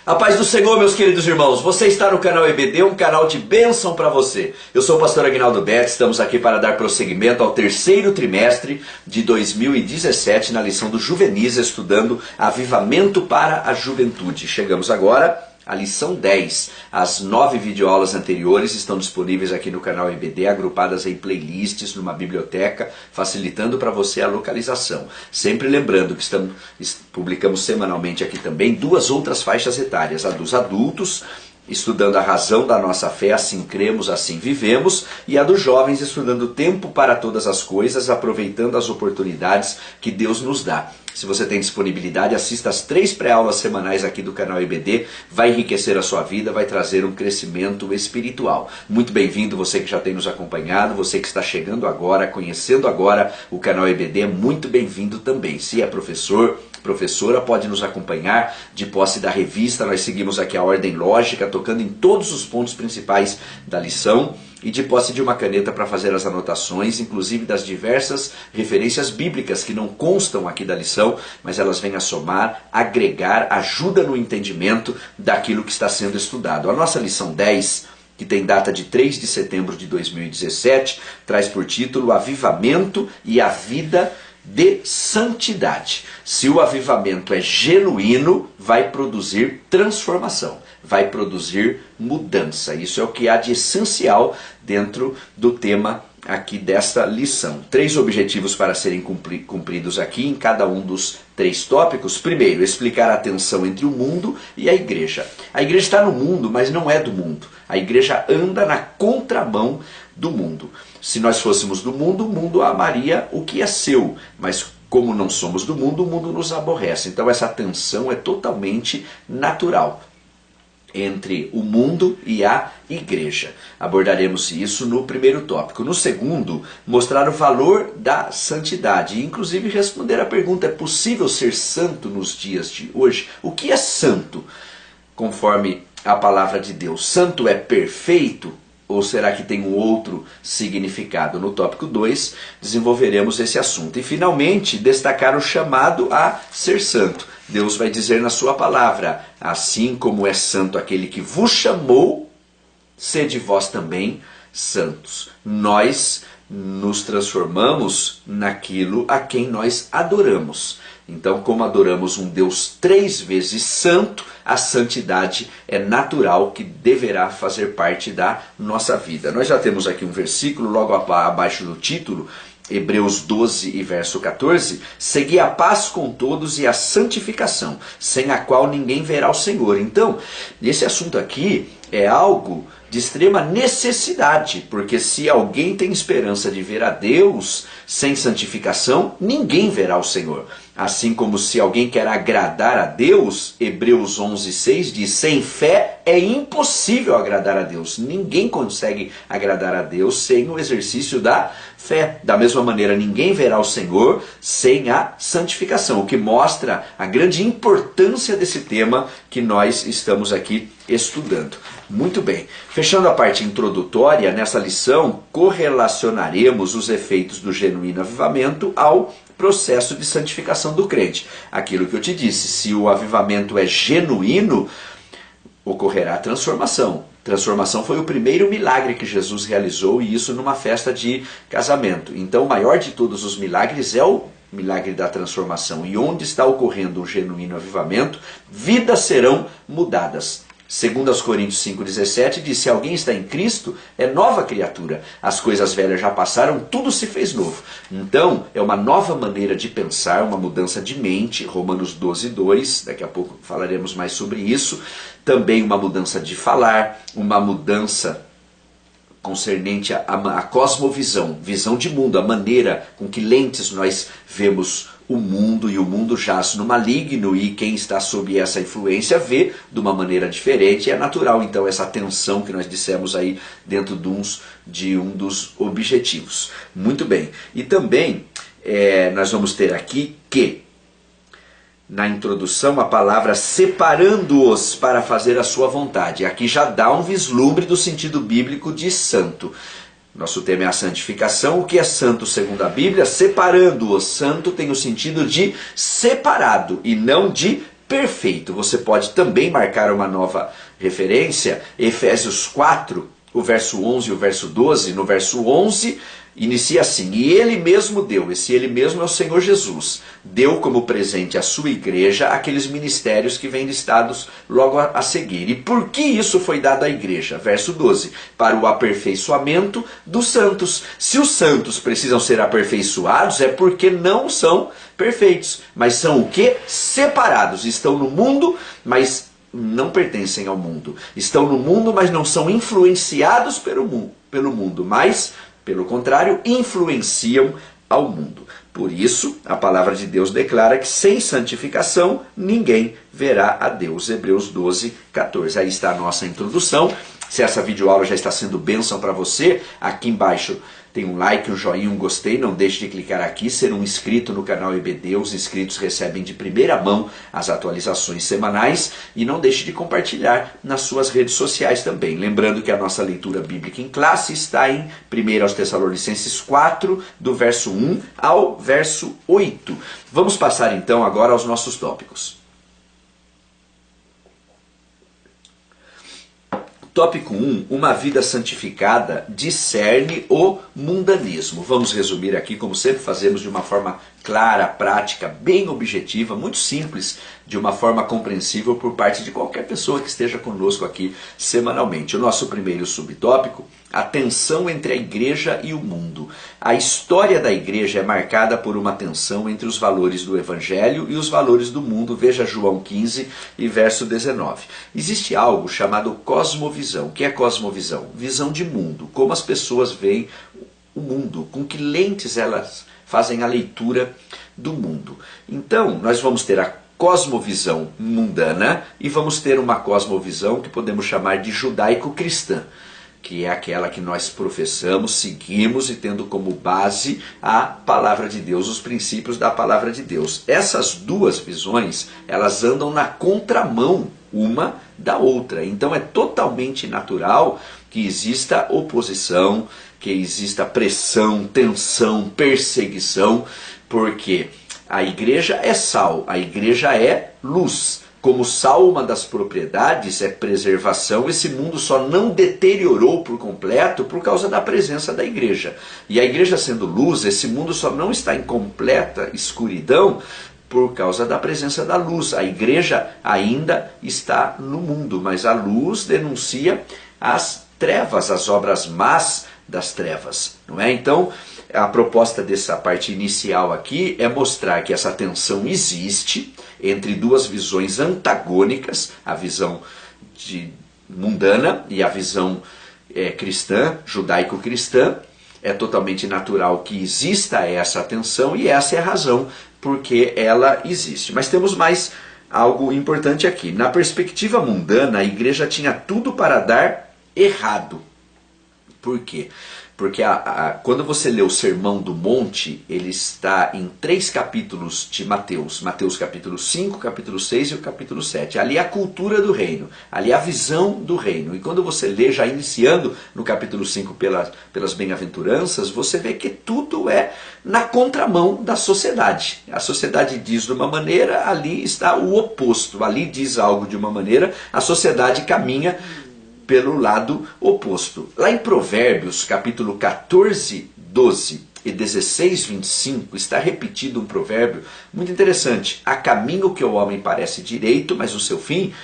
A paz do Senhor, meus queridos irmãos. Você está no canal EBD, um canal de bênção para você. Eu sou o pastor Aguinaldo Betts, estamos aqui para dar prosseguimento ao terceiro trimestre de 2017 na lição do Juvenis, estudando Avivamento para a Juventude. Chegamos agora à lição 10. As 9 videoaulas anteriores estão disponíveis aqui no canal EBD, agrupadas em playlists numa biblioteca, facilitando para você a localização. Sempre lembrando que publicamos semanalmente aqui também 2 outras faixas etárias, a dos adultos, estudando a razão da nossa fé, assim cremos, assim vivemos, e a dos jovens, estudando tempo para todas as coisas, aproveitando as oportunidades que Deus nos dá. Se você tem disponibilidade, assista às 3 pré-aulas semanais aqui do canal EBD, vai enriquecer a sua vida, vai trazer um crescimento espiritual. Muito bem-vindo você que já tem nos acompanhado, você que está chegando agora, conhecendo agora o canal EBD, é muito bem-vindo também. Se é professor, professora, pode nos acompanhar de posse da revista. Nós seguimos aqui a ordem lógica, tocando em todos os pontos principais da lição, e de posse de uma caneta para fazer as anotações, inclusive das diversas referências bíblicas que não constam aqui da lição, mas elas vêm a somar, agregar, ajuda no entendimento daquilo que está sendo estudado. A nossa lição 10, que tem data de 3 de setembro de 2017, traz por título Avivamento e a Vida de Santidade. Se o avivamento é genuíno, vai produzir transformação, vai produzir mudança. Isso é o que há de essencial dentro do tema aqui desta lição. 3 objetivos para serem cumpridos aqui em cada um dos 3 tópicos. Primeiro, explicar a tensão entre o mundo e a igreja. A igreja está no mundo, mas não é do mundo. A igreja anda na contramão do mundo. Se nós fôssemos do mundo, o mundo amaria o que é seu, mas como não somos do mundo, o mundo nos aborrece. Então essa tensão é totalmente natural entre o mundo e a igreja. Abordaremos isso no primeiro tópico. No segundo, mostrar o valor da santidade e inclusive responder à pergunta: é possível ser santo nos dias de hoje? O que é santo? Conforme a palavra de Deus, santo é perfeito? Ou será que tem um outro significado? No tópico 2, desenvolveremos esse assunto. E finalmente, destacar o chamado a ser santo. Deus vai dizer na sua palavra: assim como é santo aquele que vos chamou, sede vós também santos. Nós nos transformamos naquilo a quem nós adoramos. Então, como adoramos um Deus 3 vezes santo, a santidade é natural que deverá fazer parte da nossa vida. Nós já temos aqui um versículo logo abaixo do título, Hebreus 12 e verso 14, segui a paz com todos e a santificação, sem a qual ninguém verá o Senhor. Então, esse assunto aqui é algo de extrema necessidade, porque se alguém tem esperança de ver a Deus sem santificação, ninguém verá o Senhor. Assim como se alguém quer agradar a Deus, Hebreus 11:6 diz, sem fé é impossível agradar a Deus. Ninguém consegue agradar a Deus sem o exercício da fé. Da mesma maneira, ninguém verá o Senhor sem a santificação, o que mostra a grande importância desse tema que nós estamos aqui estudando. Muito bem, fechando a parte introdutória, nessa lição correlacionaremos os efeitos do genuíno avivamento ao processo de santificação do crente. Aquilo que eu te disse, se o avivamento é genuíno, ocorrerá transformação. Transformação foi o primeiro milagre que Jesus realizou, e isso numa festa de casamento. Então o maior de todos os milagres é o milagre da transformação. E onde está ocorrendo o genuíno avivamento, vidas serão mudadas. 2 Coríntios 5,17 diz, se alguém está em Cristo, é nova criatura. As coisas velhas já passaram, tudo se fez novo. Então, é uma nova maneira de pensar, uma mudança de mente. Romanos 12:2, daqui a pouco falaremos mais sobre isso. Também uma mudança de falar, uma mudança concernente à cosmovisão, visão de mundo, a maneira com que lentes nós vemos o mundo, e o mundo jaz no maligno, e quem está sob essa influência vê de uma maneira diferente. É natural, então, essa tensão que nós dissemos aí dentro de um dos objetivos. Muito bem. E também nós vamos ter aqui que, na introdução, a palavra separando-os para fazer a sua vontade. Aqui já dá um vislumbre do sentido bíblico de santo. Nosso tema é a santificação. O que é santo segundo a Bíblia? Separando-os. Santo tem o sentido de separado e não de perfeito. Você pode também marcar uma nova referência, Efésios 4, o verso 11 e o verso 12. No verso 11 inicia assim: e ele mesmo deu, esse ele mesmo é o Senhor Jesus, deu como presente à sua igreja aqueles ministérios que vêm listados logo a seguir. E por que isso foi dado à igreja? Verso 12, para o aperfeiçoamento dos santos. Se os santos precisam ser aperfeiçoados, é porque não são perfeitos, mas são o quê? Separados, estão no mundo, mas não pertencem ao mundo. Estão no mundo, mas não são influenciados pelo mundo, mas, pelo contrário, influenciam ao mundo. Por isso, a palavra de Deus declara que sem santificação ninguém verá a Deus. Hebreus 12, 14. Aí está a nossa introdução. Se essa videoaula já está sendo bênção para você, aqui embaixo tem um like, um joinha, um gostei. Não deixe de clicar aqui, ser um inscrito no canal EBD. Os inscritos recebem de primeira mão as atualizações semanais. E não deixe de compartilhar nas suas redes sociais também. Lembrando que a nossa leitura bíblica em classe está em 1 Tessalonicenses 4, do verso 1 ao verso 8. Vamos passar então agora aos nossos tópicos. Tópico 1, uma vida santificada discerne o mundanismo. Vamos resumir aqui, como sempre fazemos, de uma forma clara, prática, bem objetiva, muito simples, de uma forma compreensível por parte de qualquer pessoa que esteja conosco aqui semanalmente. O nosso primeiro subtópico, a tensão entre a igreja e o mundo. A história da igreja é marcada por uma tensão entre os valores do evangelho e os valores do mundo. Veja João 15 e verso 19. Existe algo chamado cosmovisão. O que é cosmovisão? Visão de mundo. Como as pessoas veem o mundo, com que lentes elas fazem a leitura do mundo. Então, nós vamos ter a cosmovisão mundana e vamos ter uma cosmovisão que podemos chamar de judaico-cristã, que é aquela que nós professamos, seguimos e tendo como base a palavra de Deus, os princípios da palavra de Deus. Essas duas visões, elas andam na contramão uma da outra. Então é totalmente natural que exista oposição, que exista pressão, tensão, perseguição, porque a igreja é sal, a igreja é luz. Como sal, uma das propriedades é preservação. Esse mundo só não deteriorou por completo por causa da presença da igreja. E a igreja sendo luz, esse mundo só não está em completa escuridão por causa da presença da luz. A igreja ainda está no mundo, mas a luz denuncia as trevas, as obras más das trevas, não é? Então, a proposta dessa parte inicial aqui é mostrar que essa tensão existe entre duas visões antagônicas, a visão mundana e a visão cristã, judaico-cristã. É totalmente natural que exista essa tensão e essa é a razão porque ela existe. Mas temos mais algo importante aqui. Na perspectiva mundana, a igreja tinha tudo para dar errado. Por quê? Porque quando você lê o Sermão do Monte, ele está em 3 capítulos de Mateus. Mateus capítulo 5, capítulo 6 e o capítulo 7. Ali é a cultura do reino, ali é a visão do reino. E quando você lê, já iniciando no capítulo 5 pelas bem-aventuranças, você vê que tudo é na contramão da sociedade. A sociedade diz de uma maneira, ali está o oposto. Ali diz algo de uma maneira, a sociedade caminha pelo lado oposto. Lá em Provérbios, capítulo 14, 12 e 16, 25, está repetido um provérbio muito interessante. Há caminho que ao homem parece direito, mas o seu fim,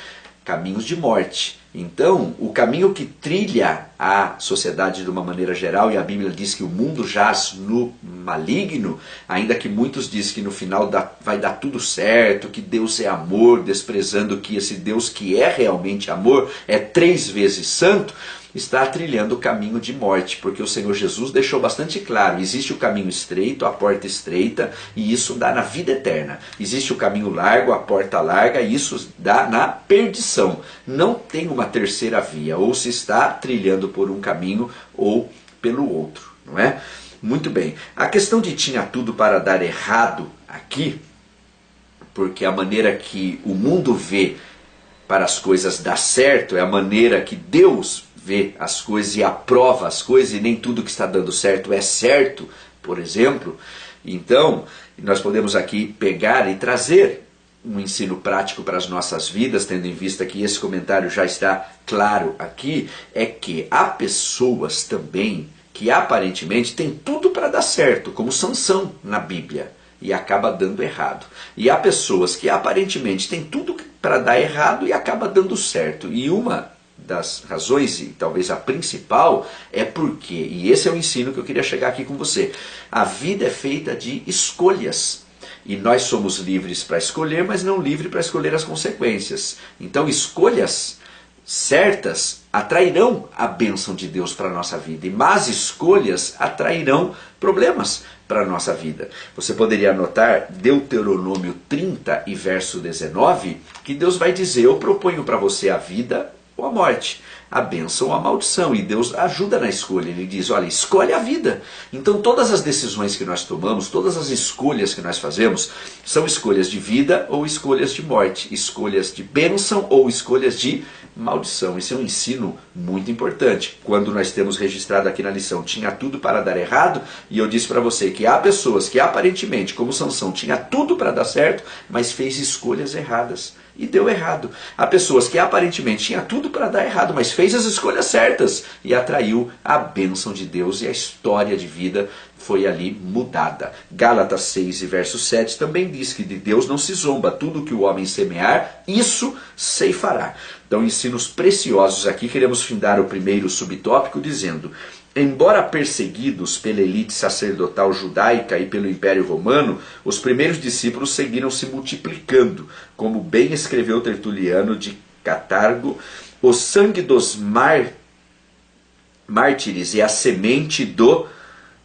caminhos de morte. Então, o caminho que trilha a sociedade de uma maneira geral, e a Bíblia diz que o mundo jaz no maligno, ainda que muitos dizem que no final vai dar tudo certo, que Deus é amor, desprezando que esse Deus que é realmente amor é 3 vezes santo, está trilhando o caminho de morte, porque o Senhor Jesus deixou bastante claro, existe o caminho estreito, a porta estreita, e isso dá na vida eterna. Existe o caminho largo, a porta larga, e isso dá na perdição. Não tem uma terceira via, ou se está trilhando por um caminho ou pelo outro, não é? Muito bem, a questão de tinha tudo para dar errado aqui, porque a maneira que o mundo vê para as coisas dar certo é a maneira que Deus vê as coisas e aprova as coisas, e nem tudo que está dando certo é certo, por exemplo. Então, nós podemos aqui pegar e trazer um ensino prático para as nossas vidas, tendo em vista que esse comentário já está claro aqui, é que há pessoas também que aparentemente têm tudo para dar certo, como Sansão na Bíblia, e acaba dando errado. E há pessoas que aparentemente têm tudo para dar errado e acaba dando certo. E uma das razões, e talvez a principal, é porque, e esse é o ensino que eu queria chegar aqui com você, a vida é feita de escolhas. E nós somos livres para escolher, mas não livres para escolher as consequências. Então escolhas certas atrairão a bênção de Deus para a nossa vida. E más escolhas atrairão problemas para a nossa vida. Você poderia anotar Deuteronômio 30 e verso 19, que Deus vai dizer: eu proponho para você a vida ou a morte, a bênção ou a maldição. E Deus ajuda na escolha. Ele diz: olha, escolhe a vida. Então todas as decisões que nós tomamos, todas as escolhas que nós fazemos, são escolhas de vida ou escolhas de morte, escolhas de bênção ou escolhas de maldição. Isso é um ensino muito importante. Quando nós temos registrado aqui na lição, tinha tudo para dar errado, e eu disse para você que há pessoas que aparentemente, como Sansão, tinha tudo para dar certo, mas fez escolhas erradas e deu errado. Há pessoas que aparentemente tinha tudo para dar errado, mas fez as escolhas certas e atraiu a bênção de Deus, e a história de vida foi ali mudada. Gálatas 6 e verso 7 também diz que de Deus não se zomba, tudo que o homem semear, isso ceifará. Então, ensinos preciosos aqui. Queremos findar o primeiro subtópico dizendo: embora perseguidos pela elite sacerdotal judaica e pelo Império Romano, os primeiros discípulos seguiram se multiplicando, como bem escreveu Tertuliano de Catargo: o sangue dos mártires é a semente do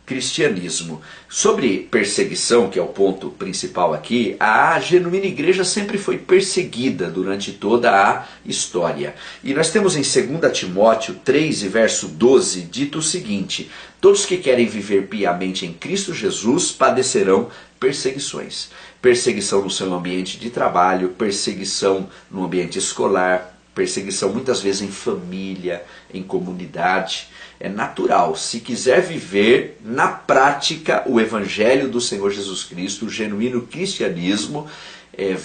cristianismo. Sobre perseguição, que é o ponto principal aqui, a genuína igreja sempre foi perseguida durante toda a história. E nós temos em 2 Timóteo 3 e verso 12 dito o seguinte: todos que querem viver piamente em Cristo Jesus padecerão perseguições. Perseguição no seu ambiente de trabalho, perseguição no ambiente escolar, perseguição muitas vezes em família, em comunidade. É natural. Se quiser viver na prática o Evangelho do Senhor Jesus Cristo, o genuíno cristianismo,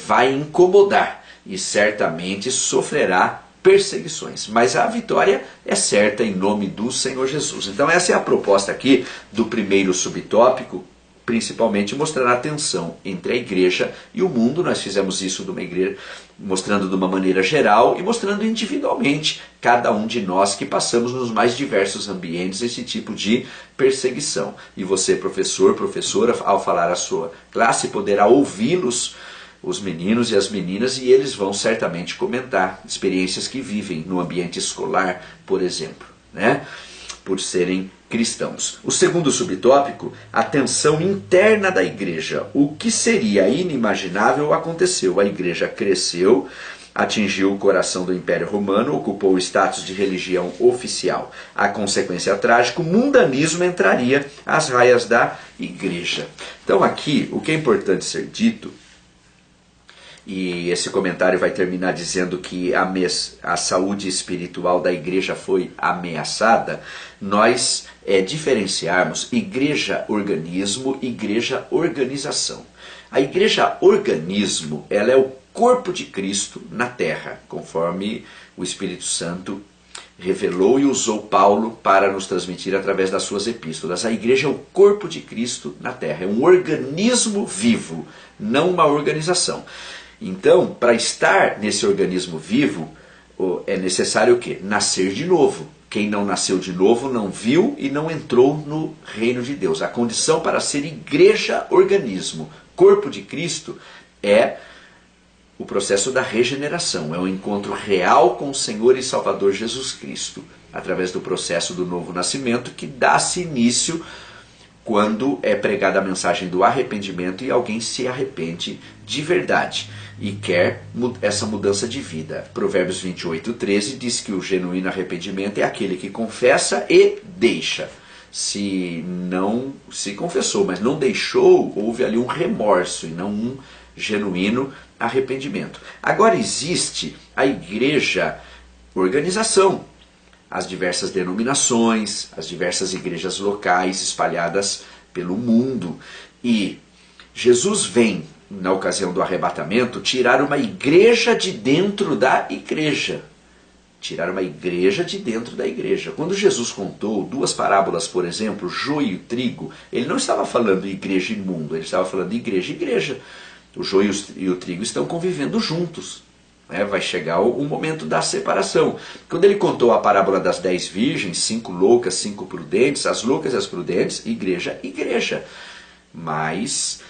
vai incomodar e certamente sofrerá perseguições. Mas a vitória é certa em nome do Senhor Jesus. Então essa é a proposta aqui do primeiro subtópico, principalmente mostrar a tensão entre a igreja e o mundo. Nós fizemos isso de uma igreja, mostrando de uma maneira geral e mostrando individualmente cada um de nós que passamos nos mais diversos ambientes esse tipo de perseguição. E você, professor, professora, ao falar a sua classe, poderá ouvi-los, os meninos e as meninas, e eles vão certamente comentar experiências que vivem no ambiente escolar, por exemplo, né? Por serem cristãos. O segundo subtópico, a tensão interna da igreja. O que seria inimaginável aconteceu. A igreja cresceu, atingiu o coração do Império Romano, ocupou o status de religião oficial. A consequência trágica, o mundanismo entraria às raias da igreja. Então aqui, o que é importante ser dito, e esse comentário vai terminar dizendo que a saúde espiritual da igreja foi ameaçada, nós diferenciarmos igreja-organismo, igreja-organização. A igreja-organismo, ela é o corpo de Cristo na terra, conforme o Espírito Santo revelou e usou Paulo para nos transmitir através das suas epístolas. A igreja é o corpo de Cristo na terra, é um organismo vivo, não uma organização. Então, para estar nesse organismo vivo, é necessário o quê? Nascer de novo. Quem não nasceu de novo não viu e não entrou no reino de Deus. A condição para ser igreja, organismo, corpo de Cristo, é o processo da regeneração. É um encontro real com o Senhor e Salvador Jesus Cristo, através do processo do novo nascimento, que dá-se início quando é pregada a mensagem do arrependimento e alguém se arrepende de verdade e quer essa mudança de vida. Provérbios 28:13 diz que o genuíno arrependimento é aquele que confessa e deixa. Se não se confessou, mas não deixou, houve ali um remorso e não um genuíno arrependimento. Agora existe a igreja organização, as diversas denominações, as diversas igrejas locais espalhadas pelo mundo. E Jesus vem na ocasião do arrebatamento, tirar uma igreja de dentro da igreja. Tirar uma igreja de dentro da igreja. Quando Jesus contou duas parábolas, por exemplo, joio e trigo, ele não estava falando igreja e mundo, ele estava falando igreja e igreja. O joio e o trigo estão convivendo juntos. Vai chegar o momento da separação. Quando ele contou a parábola das 10 virgens, 5 loucas, 5 prudentes, as loucas e as prudentes, igreja, igreja. Mas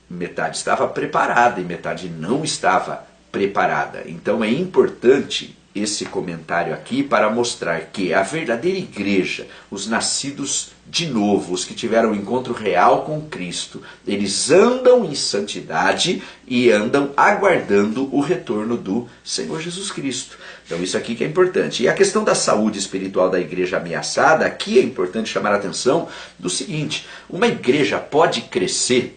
metade estava preparada e metade não estava preparada. Então é importante esse comentário aqui para mostrar que a verdadeira igreja, os nascidos de novo, os que tiveram um encontro real com Cristo, eles andam em santidade e andam aguardando o retorno do Senhor Jesus Cristo. Então isso aqui que é importante. E a questão da saúde espiritual da igreja ameaçada, aqui é importante chamar a atenção do seguinte: uma igreja pode crescer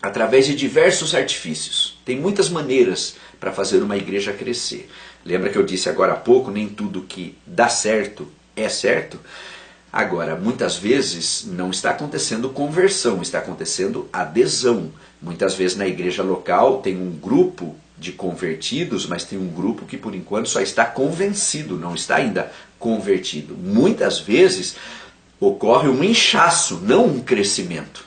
através de diversos artifícios. Tem muitas maneiras para fazer uma igreja crescer. Lembra que eu disse agora há pouco, nem tudo que dá certo é certo? Agora, muitas vezes não está acontecendo conversão, está acontecendo adesão. Muitas vezes na igreja local tem um grupo de convertidos, mas tem um grupo que por enquanto só está convencido, não está ainda convertido. Muitas vezes ocorre um inchaço, não um crescimento.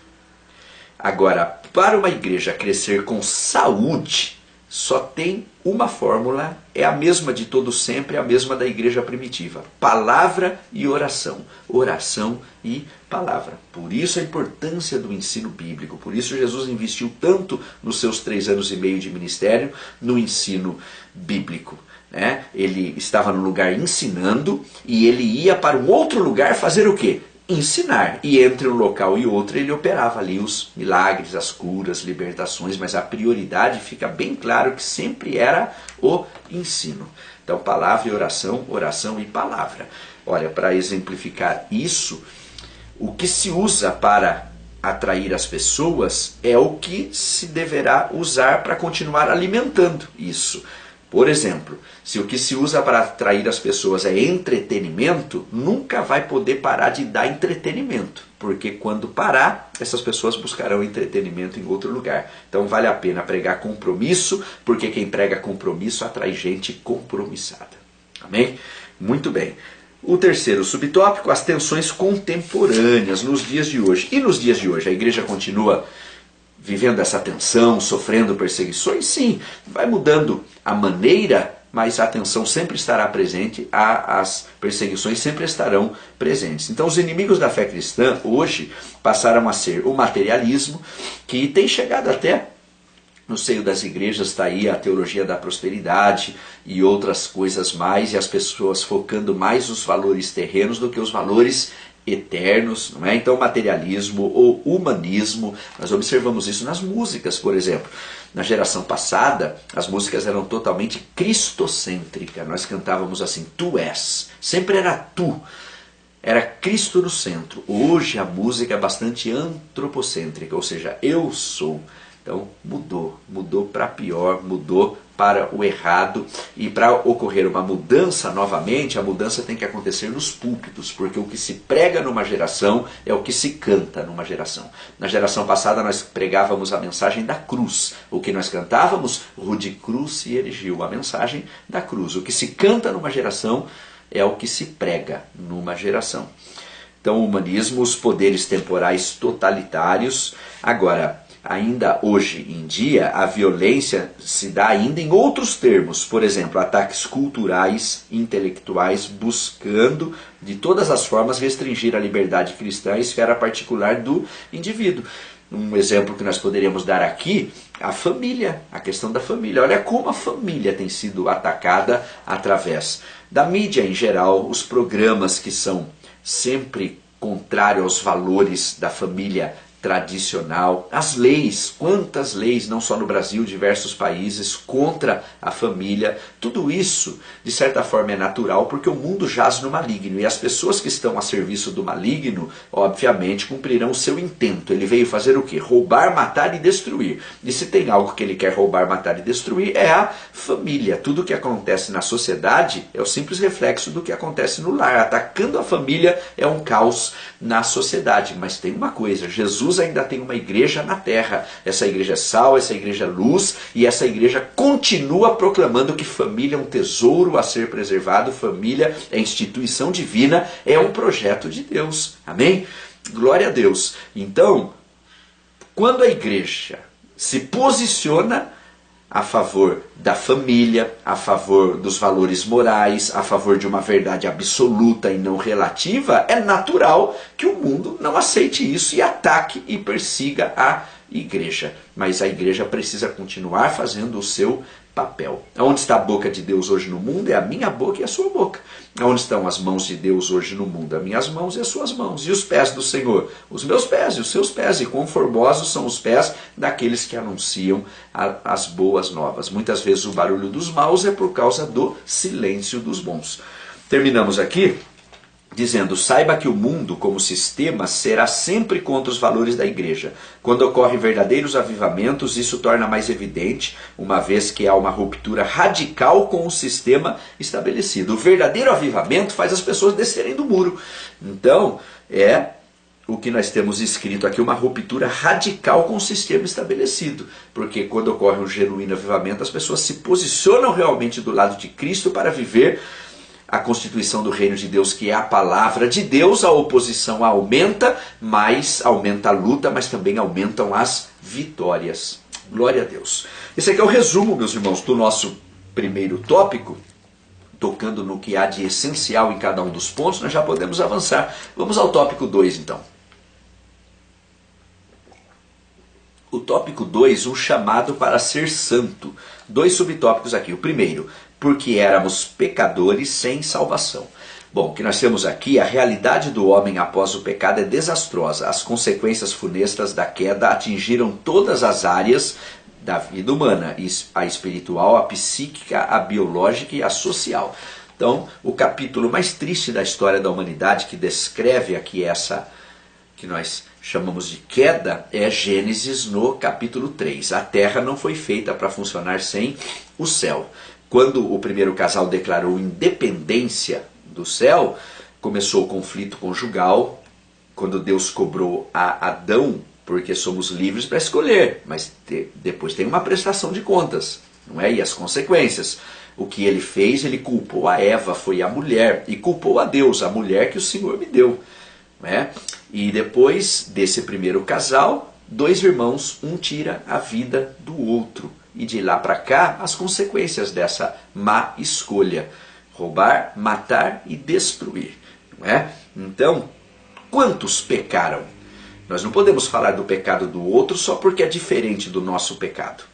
Agora, para uma igreja crescer com saúde, só tem uma fórmula, é a mesma de todo sempre, a mesma da igreja primitiva: palavra e oração. Oração e palavra. Por isso a importância do ensino bíblico, por isso Jesus investiu tanto nos seus 3 anos e meio de ministério no ensino bíblico. Ele estava no lugar ensinando e ele ia para um outro lugar fazer o quê? Ensinar. E entre um local e outro ele operava ali os milagres, as curas, libertações, mas a prioridade fica bem claro que sempre era o ensino. Então palavra e oração, oração e palavra. Olha, para exemplificar isso, o que se usa para atrair as pessoas é o que se deverá usar para continuar alimentando isso. Por exemplo, se o que se usa para atrair as pessoas é entretenimento, nunca vai poder parar de dar entretenimento, porque quando parar, essas pessoas buscarão entretenimento em outro lugar. Então vale a pena pregar compromisso, porque quem prega compromisso atrai gente compromissada. Amém? Muito bem. O terceiro subtópico, as tensões contemporâneas nos dias de hoje. E nos dias de hoje, a igreja continua vivendo essa tensão, sofrendo perseguições? Sim, vai mudando a maneira, mas a tensão sempre estará presente, as perseguições sempre estarão presentes. Então os inimigos da fé cristã hoje passaram a ser o materialismo, que tem chegado até no seio das igrejas, está aí a teologia da prosperidade e outras coisas mais, e as pessoas focando mais os valores terrenos do que os valores eternos, não é? Então materialismo ou humanismo, nós observamos isso nas músicas, por exemplo. Na geração passada, as músicas eram totalmente cristocêntricas. Nós cantávamos assim: tu és, sempre era tu, era Cristo no centro. Hoje a música é bastante antropocêntrica, ou seja, eu sou. Então mudou para pior, mudou para o errado, e para ocorrer uma mudança novamente, a mudança tem que acontecer nos púlpitos, porque o que se prega numa geração é o que se canta numa geração. Na geração passada nós pregávamos a mensagem da cruz, o que nós cantávamos, rude cruz se erigiu, a mensagem da cruz. O que se canta numa geração é o que se prega numa geração. Então o humanismo, os poderes temporais totalitários. Agora, ainda hoje em dia, a violência se dá ainda em outros termos. Por exemplo, ataques culturais, intelectuais, buscando de todas as formas restringir a liberdade cristã à esfera particular do indivíduo. Um exemplo que nós poderíamos dar aqui, a família, a questão da família. Olha como a família tem sido atacada através da mídia em geral, os programas que são sempre contrários aos valores da família tradicional, as leis, quantas leis, não só no Brasil, diversos países, contra a família. Tudo isso, de certa forma, é natural, porque o mundo jaz no maligno, e as pessoas que estão a serviço do maligno, obviamente, cumprirão o seu intento. Ele veio fazer o quê? Roubar, matar e destruir. E se tem algo que ele quer roubar, matar e destruir, é a família. Tudo que acontece na sociedade é o simples reflexo do que acontece no lar. Atacando a família é um caos na sociedade. Mas tem uma coisa, Jesus Deus ainda tem uma igreja na terra. Essa igreja é sal, essa igreja é luz, e essa igreja continua proclamando que família é um tesouro a ser preservado, família é instituição divina, é um projeto de Deus. Amém? Glória a Deus. Então, quando a igreja se posiciona a favor da família, a favor dos valores morais, a favor de uma verdade absoluta e não relativa, é natural que o mundo não aceite isso e ataque e persiga a igreja. Mas a igreja precisa continuar fazendo o seu papel. Onde está a boca de Deus hoje no mundo? É a minha boca e a sua boca. Onde estão as mãos de Deus hoje no mundo? As minhas mãos e as suas mãos. E os pés do Senhor? Os meus pés e os seus pés. E quão formosos são os pés daqueles que anunciam as boas novas. Muitas vezes o barulho dos maus é por causa do silêncio dos bons. Terminamos aqui dizendo: saiba que o mundo como sistema será sempre contra os valores da igreja. Quando ocorrem verdadeiros avivamentos, isso torna mais evidente, uma vez que há uma ruptura radical com o sistema estabelecido. O verdadeiro avivamento faz as pessoas descerem do muro. Então, é o que nós temos escrito aqui, uma ruptura radical com o sistema estabelecido. Porque quando ocorre um genuíno avivamento, as pessoas se posicionam realmente do lado de Cristo para viver a constituição do reino de Deus, que é a palavra de Deus. A oposição aumenta, mas aumenta a luta, mas também aumentam as vitórias. Glória a Deus. Esse aqui é o resumo, meus irmãos, do nosso primeiro tópico, tocando no que há de essencial em cada um dos pontos. Nós já podemos avançar. Vamos ao tópico 2, então. O tópico 2, um chamado para ser santo. 2 subtópicos aqui. O primeiro, porque éramos pecadores sem salvação. Bom, o que nós temos aqui, a realidade do homem após o pecado é desastrosa. As consequências funestas da queda atingiram todas as áreas da vida humana, a espiritual, a psíquica, a biológica e a social. Então, o capítulo mais triste da história da humanidade, que descreve aqui essa que nós chamamos de queda, é Gênesis no capítulo 3. A terra não foi feita para funcionar sem o céu. Quando o primeiro casal declarou independência do céu, começou o conflito conjugal, quando Deus cobrou a Adão, porque somos livres para escolher, mas depois tem uma prestação de contas, não é? E as consequências. O que ele fez, ele culpou a Eva, foi a mulher, e culpou a Deus, a mulher que o Senhor me deu. Não é? E depois desse primeiro casal, 2 irmãos, um tira a vida do outro. E de lá para cá, as consequências dessa má escolha: roubar, matar e destruir. Não é? Então, quantos pecaram? Nós não podemos falar do pecado do outro só porque é diferente do nosso pecado.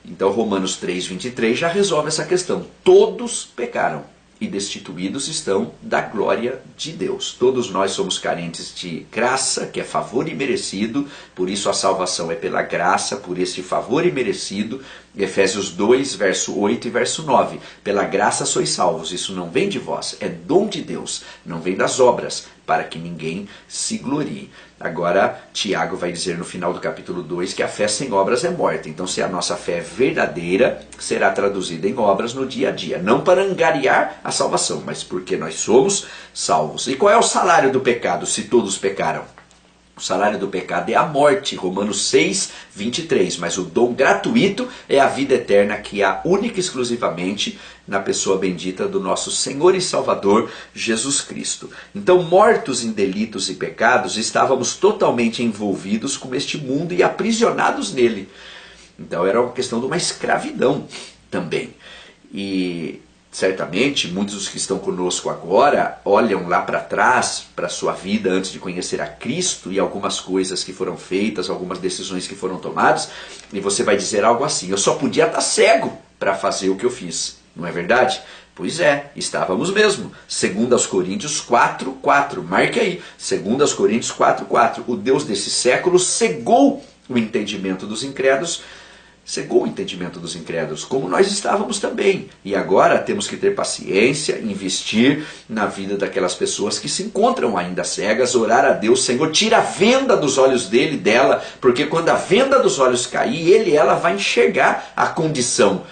Então, Romanos 3:23 já resolve essa questão. Todos pecaram e destituídos estão da glória de Deus. Todos nós somos carentes de graça, que é favor imerecido, por isso a salvação é pela graça, por esse favor imerecido. Efésios 2, verso 8 e verso 9. Pela graça sois salvos, isso não vem de vós, é dom de Deus, não vem das obras, para que ninguém se glorie. Agora, Tiago vai dizer no final do capítulo 2 que a fé sem obras é morta. Então, se a nossa fé é verdadeira, será traduzida em obras no dia a dia. Não para angariar a salvação, mas porque nós somos salvos. E qual é o salário do pecado, se todos pecaram? O salário do pecado é a morte, Romanos 6:23. Mas o dom gratuito é a vida eterna, que há única e exclusivamente na pessoa bendita do nosso Senhor e Salvador, Jesus Cristo. Então, mortos em delitos e pecados, estávamos totalmente envolvidos com este mundo e aprisionados nele. Então, era uma questão de uma escravidão também. E certamente, muitos dos que estão conosco agora olham lá para trás, para a sua vida antes de conhecer a Cristo, e algumas coisas que foram feitas, algumas decisões que foram tomadas, e você vai dizer algo assim: eu só podia estar cego para fazer o que eu fiz. Não é verdade? Pois é, estávamos mesmo. 2 Coríntios 4:4, marque aí. 2 Coríntios 4:4. O Deus desse século cegou o entendimento dos incrédulos, como nós estávamos também. E agora temos que ter paciência, investir na vida daquelas pessoas que se encontram ainda cegas, orar a Deus: Senhor, tira a venda dos olhos dele, dela, porque quando a venda dos olhos cair, ele e ela vai enxergar a condição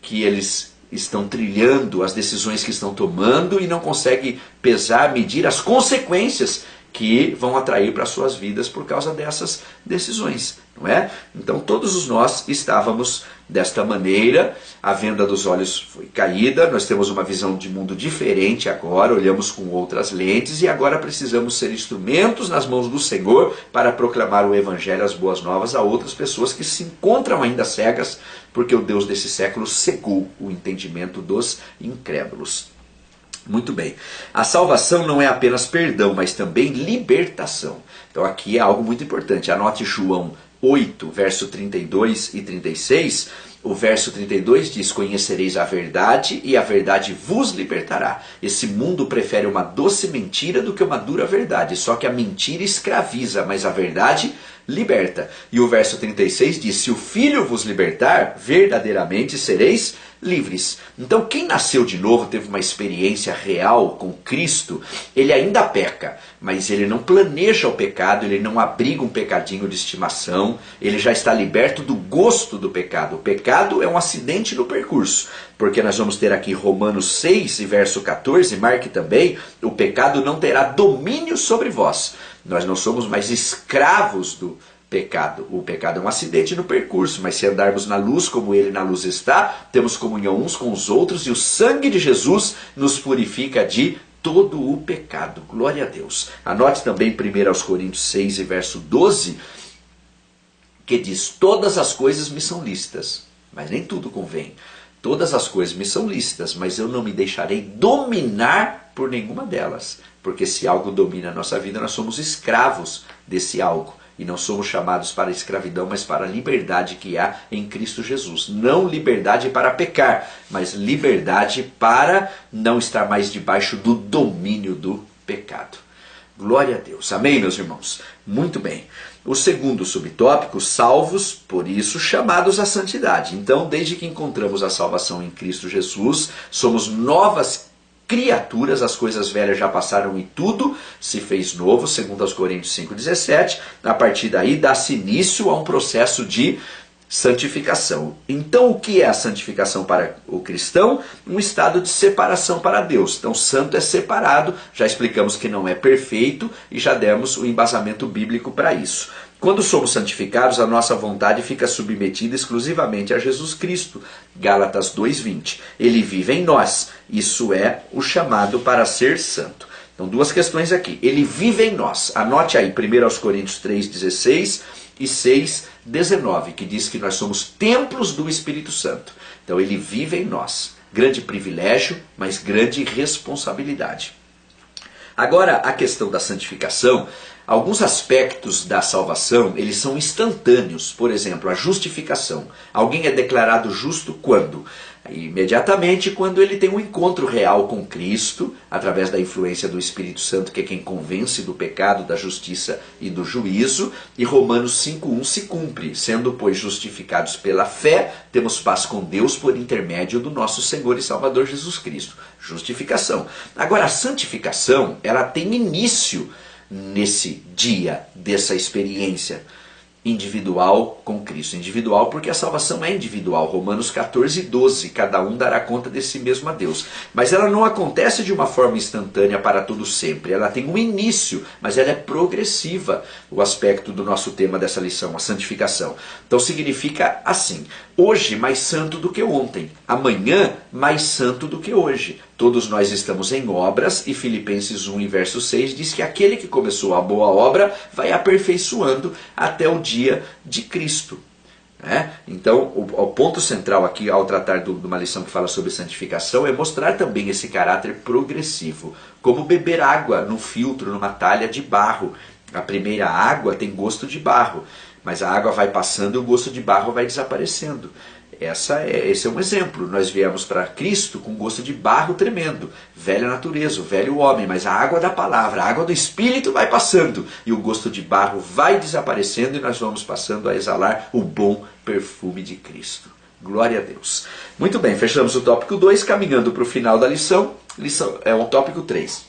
que eles estão trilhando, as decisões que estão tomando, e não consegue pesar, medir as consequências que vão atrair para suas vidas por causa dessas decisões, não é? Então todos nós estávamos desta maneira, a venda dos olhos foi caída, nós temos uma visão de mundo diferente agora, olhamos com outras lentes e agora precisamos ser instrumentos nas mãos do Senhor para proclamar o Evangelho, as boas novas a outras pessoas que se encontram ainda cegas, porque o Deus desse século cegou o entendimento dos incrédulos. Muito bem, a salvação não é apenas perdão, mas também libertação. Então aqui é algo muito importante, anote João 8, verso 32 e 36, o verso 32 diz: conhecereis a verdade e a verdade vos libertará. Esse mundo prefere uma doce mentira do que uma dura verdade, só que a mentira escraviza, mas a verdade liberta. E o verso 36 diz: se o Filho vos libertar, verdadeiramente sereis livres. Então quem nasceu de novo, teve uma experiência real com Cristo, ele ainda peca, mas ele não planeja o pecado, ele não abriga um pecadinho de estimação, ele já está liberto do gosto do pecado. O pecado é um acidente no percurso, porque nós vamos ter aqui Romanos 6 e verso 14, marque também: o pecado não terá domínio sobre vós. Nós não somos mais escravos do pecado. O pecado é um acidente no percurso, mas se andarmos na luz como ele na luz está, temos comunhão uns com os outros e o sangue de Jesus nos purifica de todo o pecado. Glória a Deus. Anote também 1 Coríntios 6 e verso 12, que diz: todas as coisas me são lícitas, mas nem tudo convém. Todas as coisas me são lícitas, mas eu não me deixarei dominar por nenhuma delas. Porque se algo domina a nossa vida, nós somos escravos desse algo. E não somos chamados para a escravidão, mas para a liberdade que há em Cristo Jesus. Não liberdade para pecar, mas liberdade para não estar mais debaixo do domínio do pecado. Glória a Deus. Amém, meus irmãos? Muito bem. O segundo subtópico: salvos, por isso chamados à santidade. Então, desde que encontramos a salvação em Cristo Jesus, somos novas criaturas, as coisas velhas já passaram e tudo se fez novo, segundo aos Coríntios 5,17. A partir daí dá-se início a um processo de santificação. Então o que é a santificação para o cristão? Um estado de separação para Deus. Então santo é separado, já explicamos que não é perfeito e já demos o embasamento bíblico para isso. Quando somos santificados, a nossa vontade fica submetida exclusivamente a Jesus Cristo. Gálatas 2,20. Ele vive em nós. Isso é o chamado para ser santo. Então, duas questões aqui. Ele vive em nós. Anote aí 1 Coríntios 3,16 e 6,19, que diz que nós somos templos do Espírito Santo. Então, ele vive em nós. Grande privilégio, mas grande responsabilidade. Agora, a questão da santificação. Alguns aspectos da salvação, eles são instantâneos. Por exemplo, a justificação. Alguém é declarado justo quando? Imediatamente quando ele tem um encontro real com Cristo, através da influência do Espírito Santo, que é quem convence do pecado, da justiça e do juízo. E Romanos 5,1 se cumpre. Sendo, pois, justificados pela fé, temos paz com Deus por intermédio do nosso Senhor e Salvador Jesus Cristo. Justificação. Agora, a santificação, ela tem início nesse dia dessa experiência individual com Cristo. Individual porque a salvação é individual. Romanos 14,12. Cada um dará conta de si mesmo a Deus. Mas ela não acontece de uma forma instantânea para todo sempre. Ela tem um início, mas ela é progressiva. O aspecto do nosso tema dessa lição, a santificação. Então significa assim: hoje mais santo do que ontem. Amanhã mais santo do que hoje. Todos nós estamos em obras, e Filipenses 1 e verso 6 diz que aquele que começou a boa obra vai aperfeiçoando até o dia de Cristo. Então, o ponto central aqui, ao tratar de uma lição que fala sobre santificação, é mostrar também esse caráter progressivo. Como beber água num filtro, numa talha de barro. A primeira água tem gosto de barro, mas a água vai passando e o gosto de barro vai desaparecendo. Esse é um exemplo. Nós viemos para Cristo com gosto de barro tremendo, velha natureza, o velho homem, mas a água da palavra, a água do Espírito vai passando e o gosto de barro vai desaparecendo e nós vamos passando a exalar o bom perfume de Cristo. Glória a Deus. Muito bem, fechamos o tópico 2, caminhando para o final da lição. É o tópico 3.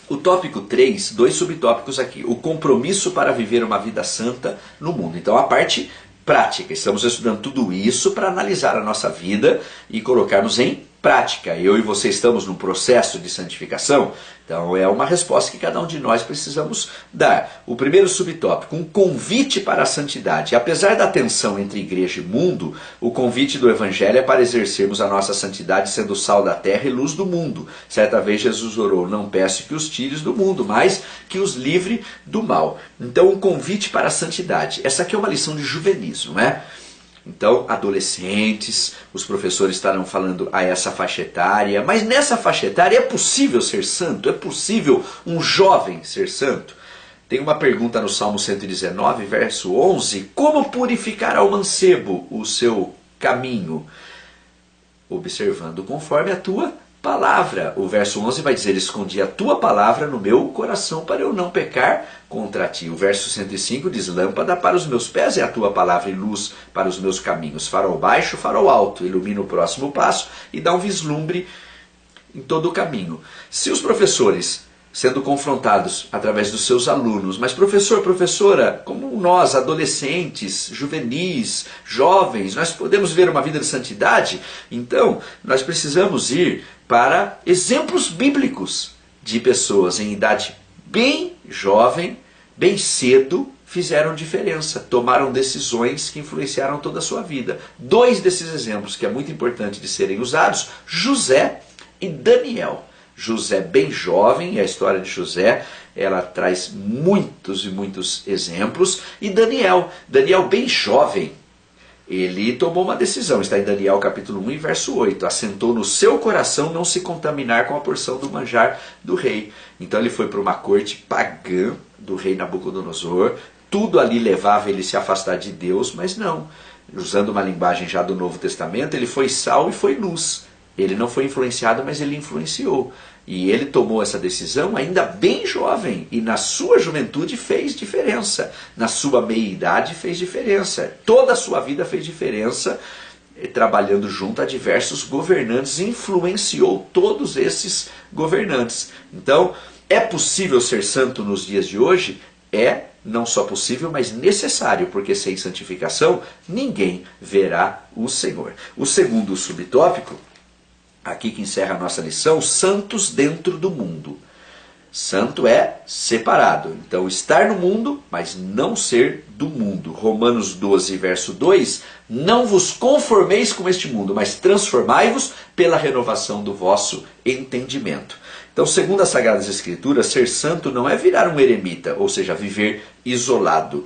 O tópico 3, dois subtópicos aqui. O compromisso para viver uma vida santa no mundo. Então a parte prática. Estamos estudando tudo isso para analisar a nossa vida e colocarmos em prática. Eu e você estamos num processo de santificação, então é uma resposta que cada um de nós precisamos dar. O primeiro subtópico, um convite para a santidade. Apesar da tensão entre igreja e mundo, o convite do Evangelho é para exercermos a nossa santidade sendo sal da terra e luz do mundo. Certa vez Jesus orou, não peço que os tires do mundo, mas que os livre do mal. Então um convite para a santidade. Essa aqui é uma lição de juvenis, não é? Então, adolescentes, os professores estarão falando a essa faixa etária, mas nessa faixa etária é possível ser santo? É possível um jovem ser santo? Tem uma pergunta no Salmo 119, verso 11, como purificará o mancebo o seu caminho? Observando conforme a tua palavra. O verso 11 vai dizer, escondi a tua palavra no meu coração para eu não pecar contra ti. O verso 105 diz, lâmpada para os meus pés é a tua palavra e luz para os meus caminhos. Farol baixo, farol alto, ilumina o próximo passo e dá um vislumbre em todo o caminho. Se os professores, sendo confrontados através dos seus alunos, mas professor, professora, como nós, adolescentes, juvenis, jovens, nós podemos ver uma vida de santidade? Então, nós precisamos ir para exemplos bíblicos de pessoas em idade bem jovem, bem cedo, fizeram diferença, tomaram decisões que influenciaram toda a sua vida. Dois desses exemplos que é muito importante de serem usados, José e Daniel. José bem jovem, a história de José, ela traz muitos e muitos exemplos. E Daniel bem jovem, ele tomou uma decisão, está em Daniel capítulo 1 e verso 8. Assentou no seu coração não se contaminar com a porção do manjar do rei. Então ele foi para uma corte pagã do rei Nabucodonosor. Tudo ali levava ele a se afastar de Deus, mas não. Usando uma linguagem já do Novo Testamento, ele foi sal e foi luz. Ele não foi influenciado, mas ele influenciou. E ele tomou essa decisão ainda bem jovem. E na sua juventude fez diferença. Na sua meia-idade fez diferença. Toda a sua vida fez diferença. Trabalhando junto a diversos governantes. Influenciou todos esses governantes. Então, é possível ser santo nos dias de hoje? É não só possível, mas necessário. Porque sem santificação, ninguém verá o Senhor. O segundo subtópico, aqui que encerra a nossa lição, santos dentro do mundo. Santo é separado. Então, estar no mundo, mas não ser do mundo. Romanos 12, verso 2, não vos conformeis com este mundo, mas transformai-vos pela renovação do vosso entendimento. Então, segundo as Sagradas Escrituras, ser santo não é virar um eremita, ou seja, viver isolado.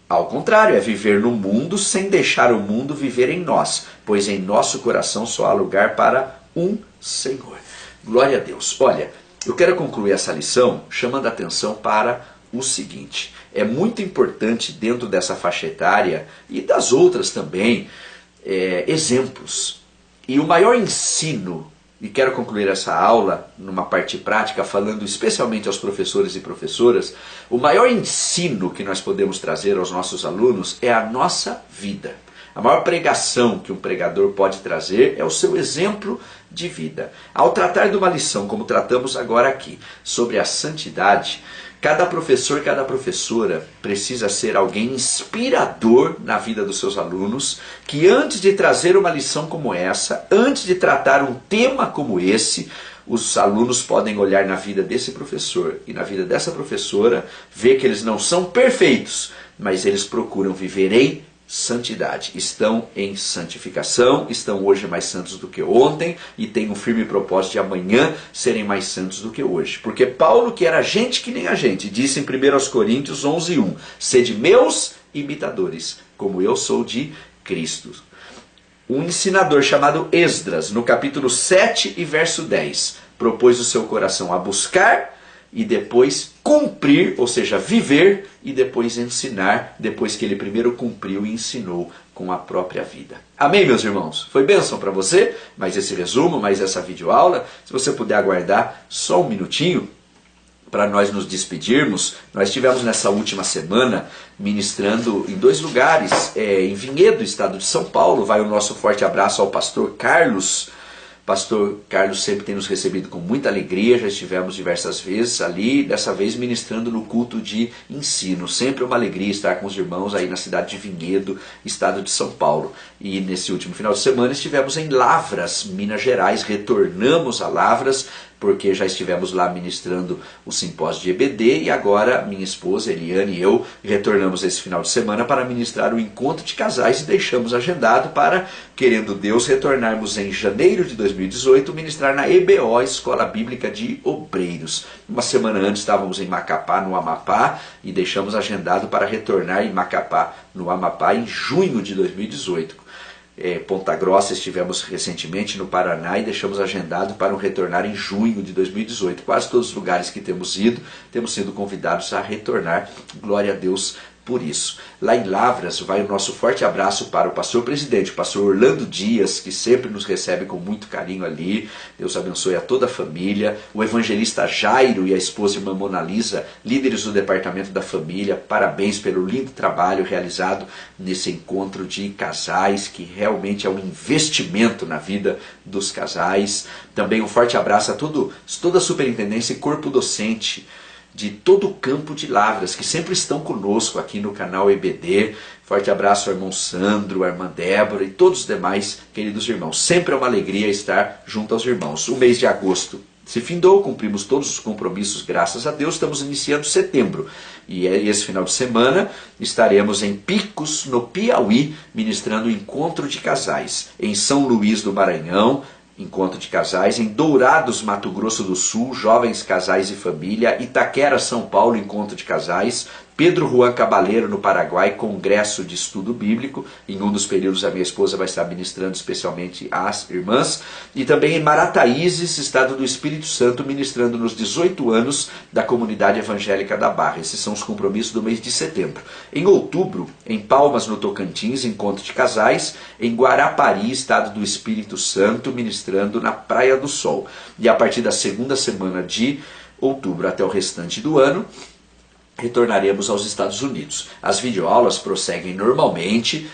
Ao contrário, é viver no mundo sem deixar o mundo viver em nós, pois em nosso coração só há lugar para um Senhor. Glória a Deus. Olha, eu quero concluir essa lição chamando a atenção para o seguinte. É muito importante dentro dessa faixa etária e das outras também, exemplos. E o maior ensino, e quero concluir essa aula numa parte prática falando especialmente aos professores e professoras, o maior ensino que nós podemos trazer aos nossos alunos é a nossa vida. A maior pregação que um pregador pode trazer é o seu exemplo de vida. Ao tratar de uma lição, como tratamos agora aqui, sobre a santidade, cada professor, cada professora precisa ser alguém inspirador na vida dos seus alunos, que antes de trazer uma lição como essa, antes de tratar um tema como esse, os alunos podem olhar na vida desse professor e na vida dessa professora, ver que eles não são perfeitos, mas eles procuram viver em santidade, estão em santificação, estão hoje mais santos do que ontem e têm um firme propósito de amanhã serem mais santos do que hoje. Porque Paulo, que era gente que nem a gente, disse em 1 Coríntios 11:1, sede meus imitadores, como eu sou de Cristo. Um ensinador chamado Esdras, no capítulo 7 e verso 10, propôs o seu coração a buscar e depois cumprir, ou seja, viver e depois ensinar, depois que ele primeiro cumpriu e ensinou com a própria vida. Amém, meus irmãos? Foi bênção para você, mais esse resumo, mais essa videoaula. Se você puder aguardar só um minutinho para nós nos despedirmos, nós estivemos nessa última semana ministrando em 2 lugares, em Vinhedo, estado de São Paulo. Vai o nosso forte abraço ao pastor Carlos, Pastor Carlos sempre tem nos recebido com muita alegria, já estivemos diversas vezes ali, dessa vez ministrando no culto de ensino. Sempre uma alegria estar com os irmãos aí na cidade de Vinhedo, estado de São Paulo. E nesse último final de semana estivemos em Lavras, Minas Gerais, retornamos a Lavras, porque já estivemos lá ministrando o simpósio de EBD e agora minha esposa Eliane e eu retornamos esse final de semana para ministrar o encontro de casais e deixamos agendado para, querendo Deus, retornarmos em janeiro de 2018, ministrar na EBO, Escola Bíblica de Obreiros. Uma semana antes estávamos em Macapá, no Amapá, e deixamos agendado para retornar em Macapá, no Amapá, em junho de 2018. Ponta Grossa estivemos recentemente no Paraná e deixamos agendado para um retornar em junho de 2018. Quase todos os lugares que temos ido, temos sido convidados a retornar. Glória a Deus por isso. Lá em Lavras vai o nosso forte abraço para o pastor presidente, o pastor Orlando Dias, que sempre nos recebe com muito carinho ali. Deus abençoe a toda a família. O evangelista Jairo e a esposa irmã Mona Lisa, líderes do departamento da família, parabéns pelo lindo trabalho realizado nesse encontro de casais, que realmente é um investimento na vida dos casais. Também um forte abraço a toda a superintendência e corpo docente de todo o campo de Lavras, que sempre estão conosco aqui no canal EBD. Forte abraço ao irmão Sandro, à irmã Débora e todos os demais queridos irmãos. Sempre é uma alegria estar junto aos irmãos. O mês de agosto se findou, cumprimos todos os compromissos, graças a Deus. Estamos iniciando setembro. E esse final de semana estaremos em Picos, no Piauí, ministrando o encontro de casais. Em São Luís do Maranhão, encontro de casais. Em Dourados, Mato Grosso do Sul, jovens casais e família. Itaquera, São Paulo, encontro de casais. Pedro Juan Cabaleiro, no Paraguai, congresso de estudo bíblico. Em um dos períodos a minha esposa vai estar ministrando especialmente às irmãs. E também em Marataízes, estado do Espírito Santo, ministrando nos 18 anos da comunidade evangélica da Barra. Esses são os compromissos do mês de setembro. Em outubro, em Palmas, no Tocantins, encontro de casais. Em Guarapari, estado do Espírito Santo, ministrando na Praia do Sol. E a partir da segunda semana de outubro até o restante do ano, retornaremos aos Estados Unidos. As videoaulas prosseguem normalmente,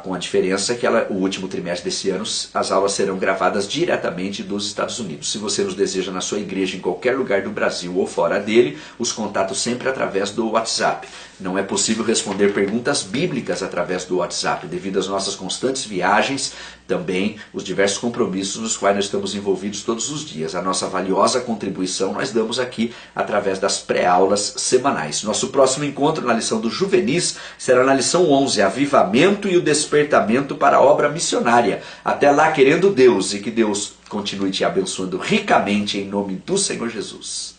com a diferença que o último trimestre desse ano as aulas serão gravadas diretamente dos Estados Unidos. Se você nos deseja na sua igreja, em qualquer lugar do Brasil ou fora dele, os contatos sempre através do WhatsApp. Não é possível responder perguntas bíblicas através do WhatsApp, devido às nossas constantes viagens, também os diversos compromissos nos quais nós estamos envolvidos todos os dias. A nossa valiosa contribuição nós damos aqui através das pré-aulas semanais. Nosso próximo encontro na lição do Juvenis será na lição 11, Avivamento e o Despertamento para a Obra Missionária. Até lá, querendo Deus, e que Deus continue te abençoando ricamente em nome do Senhor Jesus.